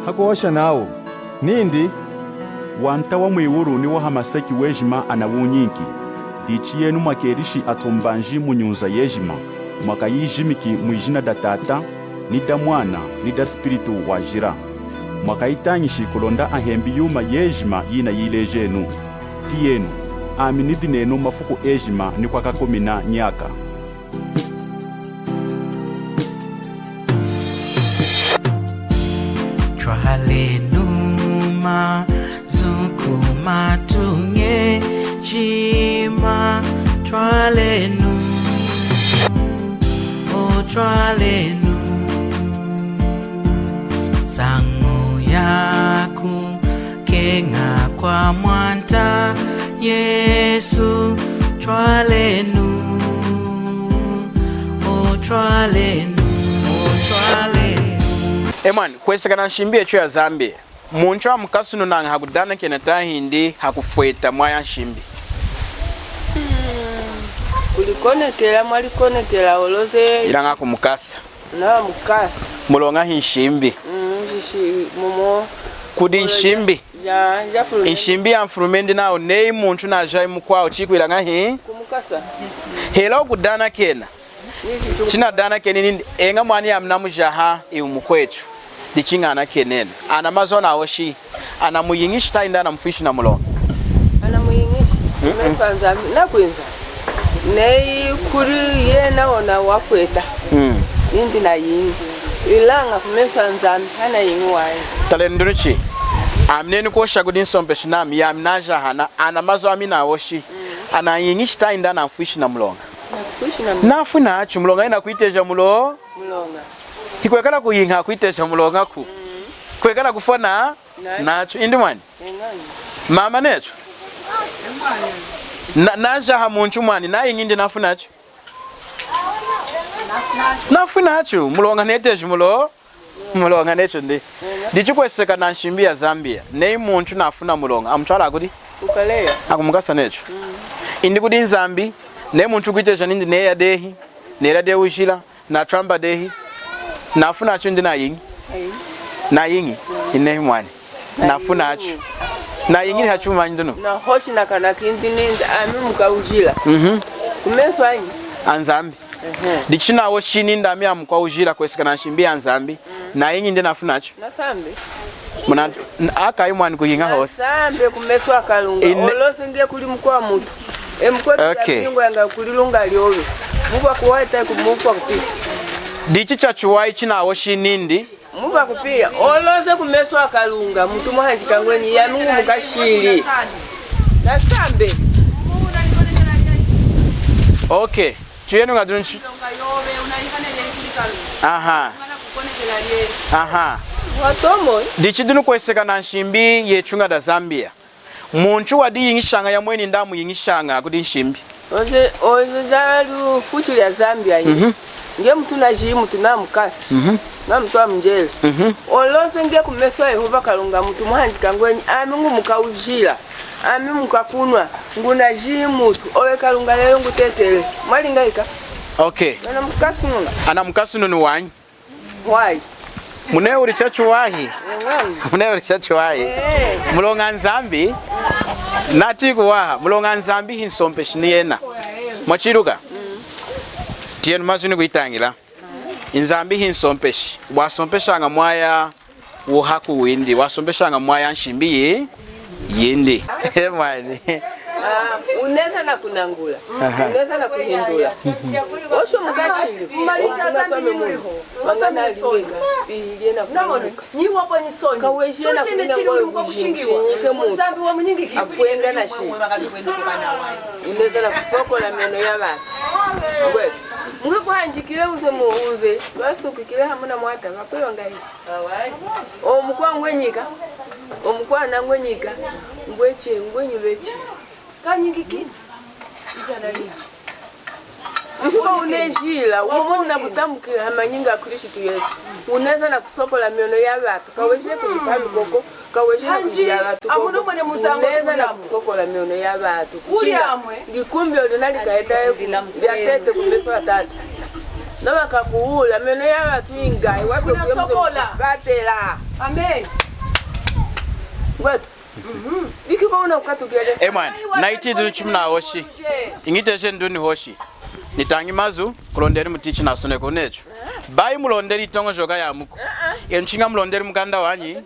hakuosha nao nindi wanta wa mwiwuru ni wa hamasaki wejima anawunyinki dichi yenu mwakerishi atombanji munyunza yejima mwaka yijimiki mwijina da tata ni da mwana ni da spiritu wajira mwaka itanyishi kulonda ahembi yuma yejima yina yilejenu tiyenu aminidi nenu mafuku ejima ni kwa kakomina nyaka. Twalenuma zukuma tunge jima twalenu o twalenu sangu yaku kenga kwa mwanta Yesu twalenu o twalenu o twalenu. Eman kwesekana nshimbie cho ya Zambia muncho mukasuno nanga hakudana kenata hindi hakufweta mwaya nshimbi kulikonekela mwalikonekela oloze ilanga kumukasa na mukasa mulonga hinshimbi momo kudi nshimbi ja nshimbi ya mfurumendi nao nei muntu na jai mukwao chiku ilanga hi kumukasa hela kudana kena china dana kenini enga mwani ya mnamu jaha iumukwetu dichinga na kenene ana mazona awoshi ana muyingishi tainda na mfishi na mulonga ana muyingishi mefanza na kwenza nei kuri ye naona wakweta nindi na yingi ilanga kumefanza hana yingi wae talendruchi amneni ko shagudin sompe shinami ya mnaja hana ana mazo amina awoshi ana yingishi tainda na mfishi na mulonga nafuna achu mulonga ina kuiteja mulonga kikwekala kuyinga kuiteja mulonga ku kwekala kufona nacho indi mwani mama necho naja hamuntu mwani nayi ngindi nafuna achu nafuna achu mulonga neteja mulonga necho ndi ndichikweseka na nshimbi ya Zambia nei muntu nafuna mulonga amutwala akudi ukaleya akumukasa necho indi kudi Nzambi ne muntu kwiteja nindi ne ya dehi ne radio ushila na tramba dehi nafuna acho ndi na yingi ine mwani nafuna acho na yingi hachuma nduno na hoshi na kana kindi nindi amuka ujila kumeswa nyi Anzambi dichina wo shini ndami amukwa ujila kwesekana nshimbi Anzambi na yingi ndi nafuna acho na sambe muna akayi mwani kuyinga hosi sambe kumeswa kalunga olose nge kuli mukwa mutu okay. Yanga kulilunga lyowe muba kuwaita kumukwa kupia dichi chachuwai china woshi nindi muba kupia olose kumeswa kalunga mutu muhanjika ngweni ya Mungu mukashili na sambe okay tuyenu ngadunchi aha watomo dichi dunu kweseka na nshimbi yechunga da Zambia muntu wadi yingishanga ya mweni ndamu yingishanga kudi nshimbi oze zalu fuchu ya Zambia yi nge mtu na jimu tuna mukasi na mtu amjele olose nge kumeswa Yehova kalunga mtu muhanjika ngweni Mungu mukaujila mukakunwa nguna jimu tu owe kalunga lelo ngutetele malinga ika okay ana mukasi nunu wanyi why mune uri chachu wahi mulonga Nzambi nati kuwaha mulonga Nzambi hinsompe shiniena mwachiruka tienu mazuni kuitangila Nzambi hinsompesha wasompesha mwaya uhaku windi wasompesha mwaya nshimbi yindi mwani uneza na kunangula uneza na kuhindula osho mugashiri kumalisha Zambia mweho mangana alinga bihilie na kunamuka niwo ponyi sonyi kawejie na kuninga mweho kushingiwa Zambia wa mnyingi afuenga na shi uneza na kusoko la meno ya bata ngwe mwe kuhanjikile uze muuze basukikile hamuna mwata kapewa ngai omukwa ngwenyika omukwa na ngwenyika ngweche ngwenyuleche kanyingiki izanali Mkuwa unejila, umuna kutamukila hamanyinga Kristu Yesu. Uneza na kusokola miono ya watu. Kaweshe kujipami koko, kaweshe na kujia watu koko. Uneza na kusokola miono ya watu. Kuchinga, gikumbi ordinari kaeta ya tete kumeso wa tata. Naba kakuula meno ya twingai waso Unasokola. batela. Amen. Ngwetu. Biki kwa una ukatugele. Man, naiti dulu chimna hoshi. Ingite nduni hoshi. Nitangi mazu kulonderi mutichi na sone konecho. Bai mulonderi tongo joga ya muko. Enchinga mulonderi mukanda wanyi.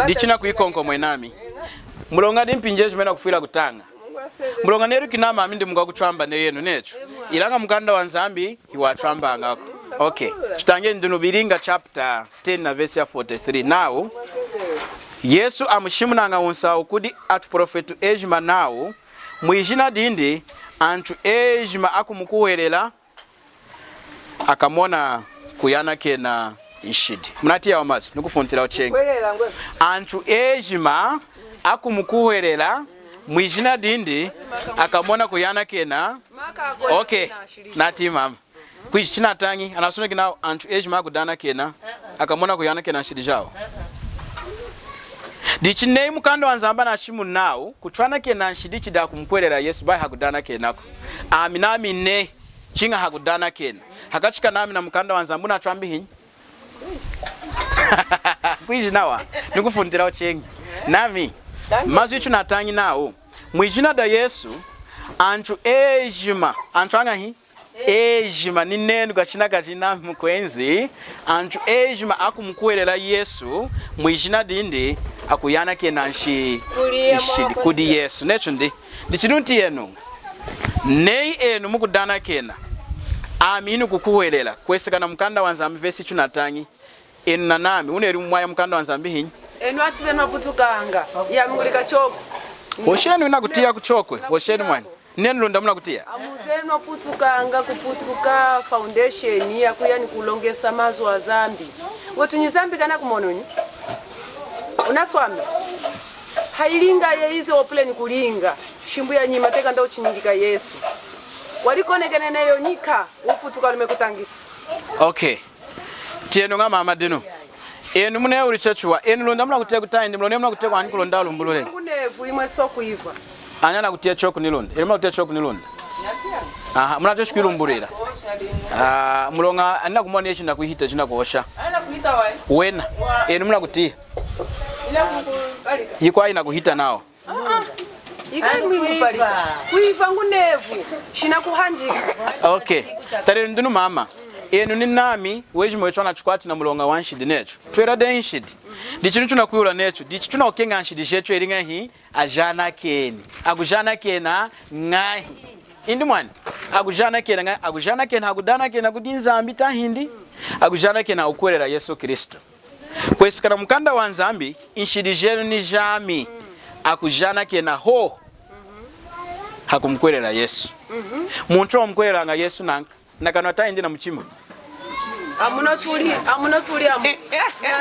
Dichina kuikonko mwenami. Mulonga dimpinje jumena kufira kutanga. Mulonga neru kinama amindi munga kuchamba nerenu necho. Ilanga mukanda wa Nzambi iwa chamba ngako. Okay. Tutange ndunu biringa chapter 10 na verse 43. Now Yesu amushimunanga unsa ukudi atu profetu ejima now mwijina dindi antu ejima akumukuwelela akamona kuyana kena ishidi. Mnatia wamazi nukufuntila ochenga. Antu ejima akumukuwelela mwijina dindi akamona kuyana kena. Okay. Nati mama. Kuishi china tangi anasuna kina antu ejima akudana kena akamona kuyana kena shidi jao. Dichine mukando wanzamba na shimu nao kutwana kena nshidi chida kumkwerera Yesu bai hakudana kenako. Aminami ne chinga hakudana kena. Hakachika nami na mukando wanzambu na twambi hinyi. Kuiji nawa nikufundira ochengi. Nami mazu ichu natangi nao mwijina da Yesu antu ejima antu anga hi ejima ni nenu gachina gachina mkwenzi antu ejima akumkwerera Yesu mwijina dindi akuyana kena nshi ishidi kudi Yesu necho ndichidunti yenu nei enu mukudana kena aminu kukuwelela kwesekana mukanda wanzambi vesi chunatangi enu na nami uneri mwaya mukanda wanzambi hinyi Enu atize naputukanga ya mungulika choko. Oshenu inakutia kuchokwe oshenu mwani nenu londa muna kutia Amuzenu aputukanga kuputuka foundation ya kuyani kulongesa mazu wa Zambi. Wetu nyizambi kana kumononi unaswami hailinga yeize opule ni kulinga shimbu ya nyima teka nda uchinyilika Yesu walikonekene neyo nyika uputuka lumekutangisa. Okay tieno nga mama dino enu mune uri chachua enu londa muna kutia kutaindi mlone muna kutia kwa hanku londa lumbulule Kunevu imwe soku iva anyana kutia choku nilonda enu muna kutia choku nilonda aha muna choshu kilumburira mulonga anina kumwani yeshi na kuhita china kuosha Ana kuita wai. wena enu muna kutia yikwa ina kuhita nao kuiva ngunevu shina kuhanjika. Okay tare ndunu mama enu ni nami weji mwecho na chukwati na mulonga wanshidi necho twera den shidi dichinu tuna kuyula necho dichi tuna okenga nshidi checho eringa hi ajana keni agujana kena ngai indi mwani agujana kena ngai agujana kena agudana kena kudinzambi ta hindi agujana kena ukwerera Yesu Kristo kwesikana mukanda wa Nzambi inshidi jenu ni jami akujana kena ho hakumkwerera Yesu muntu omkwerera nga Yesu nanka nakano taindi na mchima Amuna tuli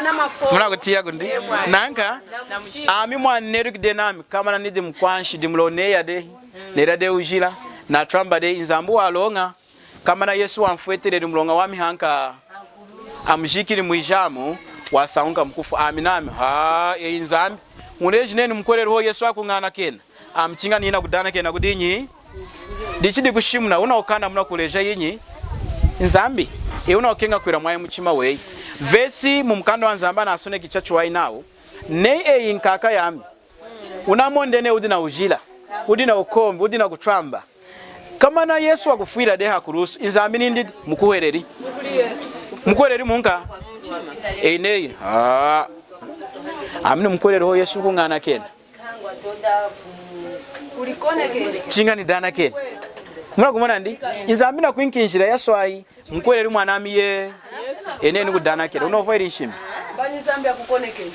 na mapo muna kutia kundi nanka ami mwaneru kidenami kama na nidi mkwanshi dimlone ya de nera de ujila na tramba de inzambu walonga kama na Yesu wamfuetere mlonga wami hanka amjikiri mwijamu wasaunga mkufu aminami inzambi muleji nenu mkwerero ho Yesu akungana kena amchinga nina kudana kena kudinyi dichidi kushimuna unaokana muna kuleja yinyi Nzambi unaokenga kwira mwaye mchima wei vesi mumkanda wa Nzamba na asone kichachu wai nao nei inkaka yami unamondene udina ujila udina ukombi udina kutramba kama na Yesu akufira deha kurusu Nzambi nindi mukuhereri mukuhereri munka nei amini mukuhereri ho Yesu kungana kena ulikonekele chinga ni dana kena muna kumona ndi Nzambi na kuinkinjira yaswai mkwereri mwanami ye eneni kudana kena unovairi nshimbi bani Zambi akukonekele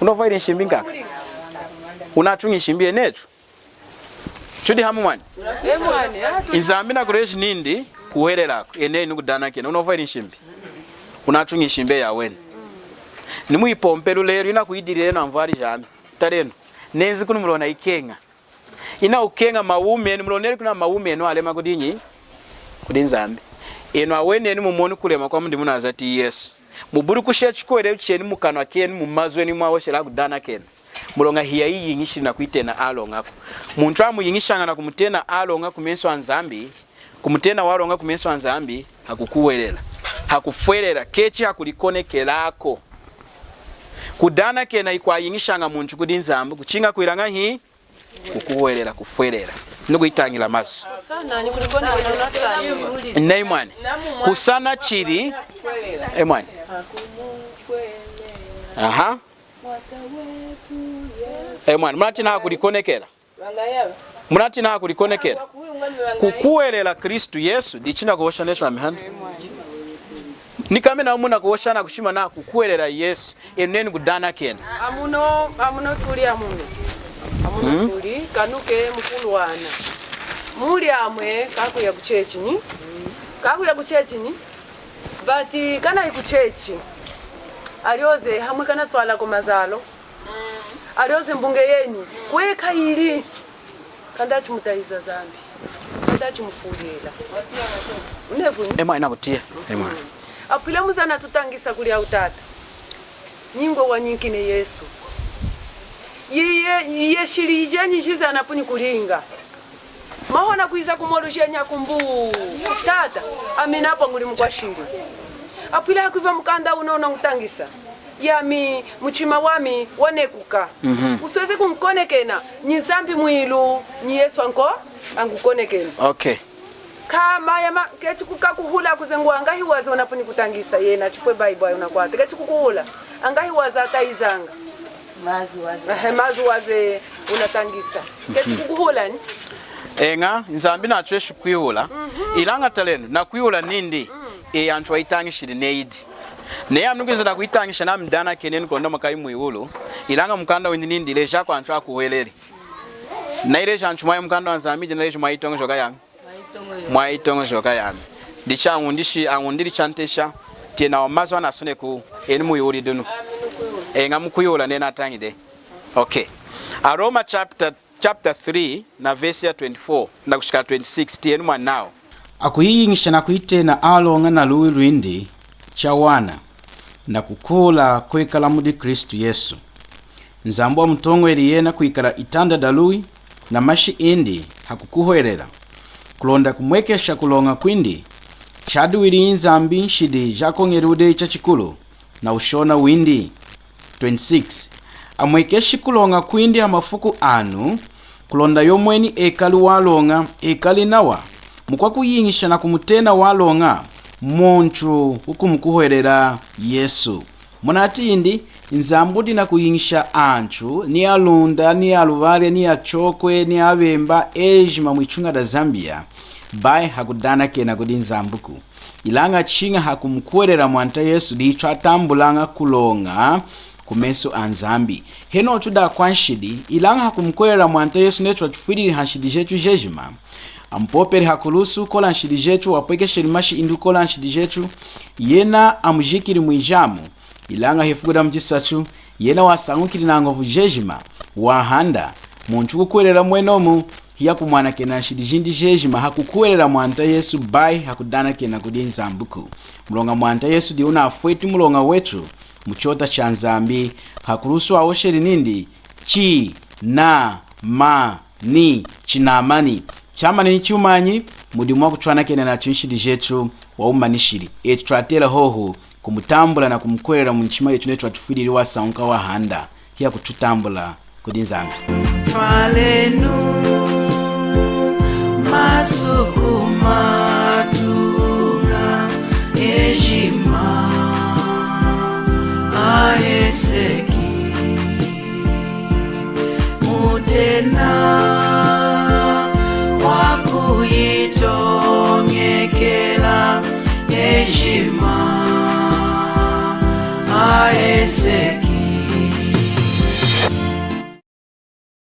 unovairi nshimbi ngaka unatungi nshimbi enetu chudi hamu mwani Nzambi na kureji nindi kuhererako eneni kudana kena unovairi nshimbi unatungi nshimbi ya wene nimu ipompelu leru ina kuidirire na mvari jami tareno nenzi kunu mlona ikenga ina ukenga maume ni mloneri kuna maume no alema kudinyi kudi Nzambi eno awene ni mumoni kulema kwa mundi munazati Yesu muburi kushe chikwere cheni mukanwa keni mumazwe ni mwawo shela kudana kena mulonga hiya yingishi na kuitena alonga muntu amu yingishanga na kumutena alonga kumenso Nzambi kumutena walonga kumenso Nzambi hakukuwelela hakufwerera kechi hakulikonekelako kudana kena ikwayingishanga muntu kudi nzambu kuchinga kuilanga hii kukuwelela kufwerera ndikuitangila maso naimwani kusana chiri emwani aha emwani mnatina hakulikonekela mnatina hakulikonekela kukuwelela Kristu Yesu dichina kuosha nesho amihana nikame na umuna kuoshana kushima na kukuwelela Yesu eneni kudana kena amuno tuli tuli kanuke mukulu wana muli amwe kakuya kuchechini bati kana ikuchechi alioze hamwe kana twala ko mazalo alioze mbunge yeni kweka ili kanda chimutaiza zambi kanda chimufulila unevuni ema inakutia ema apila muzana tutangisa kuli autata nyingo wanyikine Yesu yiye shilije nyijiza napuni kulinga mahona kuiza kumorusha nyakumbu tata amina hapo nguli mkwashiri apila hakuva mkanda unaona utangisa yami muchima wami wanekuka usiweze kumkonekena nyizambi mwilu ni Yesu angukonekena okay kama yama kechi kukakuhula kuzengu angahi waza unapuni kutangisa yena chipwe Bible unakwata kechi kukuhula angahi waza ataizanga mazu waze unatangisa kechi kukuhula ni enga nzambi na chweshu kuyula ilanga talenu na kuyula nindi antwa itangishiri neidi ne amnugiza na kuitangisha na mdana keneni kondo makai muiwulu ilanga mkanda windi nindi leja kwa antwa kuweleri na ile janchu mwa mkanda nzambi jina leja mwa itongo joka yami mwa itongo joka yami dicha angundiri chantesha tena wamazo na sune ku eni muiwuli dunu enga mkuyula nena tangide okay Aroma chapter 3 na verse ya 24 na kushika 26 tienu mwanao akuyiyingisha na kuitena alonga na lui rwindi chawana na kukula kwekala mudi Kristu Yesu nzambu wa mtongo eliyena kuikala itanda dalui na mashi indi hakukuhoelela kulonda kumwekesha kulonga kwindi chaduwili nzambi nshidi jakongerude chachikulu na ushona windi 26 amwekeshi kulonga kwindi amafuku anu kulonda yomweni ekali walonga ekali nawa mukwa kuyingisha na kumutena walonga muntu ukumukuhoerera Yesu munati indi nzambudi na kuyingisha anchu ni alunda ni aluvale ni achokwe ni avemba ejima mwichunga da Zambia bai hakudana kena kudi nzambuku ilanga chinga hakumukuhoerera mwanta Yesu dicho atambulanga kulonga kumeso anzambi heno chuda kwanshidi ilanga hakumukuhoerera mwanta Yesu necho chufiriri hanshidi jechu jejima ampoperi hakulusu kola nshidi jechu wapwekeshe limashi indu kola nshidi jechu yena amujikiri mwijamu ilanga hefugura mjisachu yena wasangukiri na ngovu jejima wahanda muntu kukuwerera mwenomu hiya kumwana kena nshidi jindi jejima hakukuwerera mwanta Yesu bai hakudana kena kudi nzambuku mulonga mwanta Yesu diuna afweti mulonga wetu muchota cha nzambi hakulusu awosheri nindi chi na ma ni chinamani chama ni chumanyi mudimu kuchwana kena na chinshidi jetu wa umanishiri etratela hoho kumutambula na kumkwelera mu nchima yetu netu atufiriri wasanka wahanda hiya kututambula kudi nzambi twalenu masuku matunga ejima aeseki mutena wakuyitongekela ejima aeseki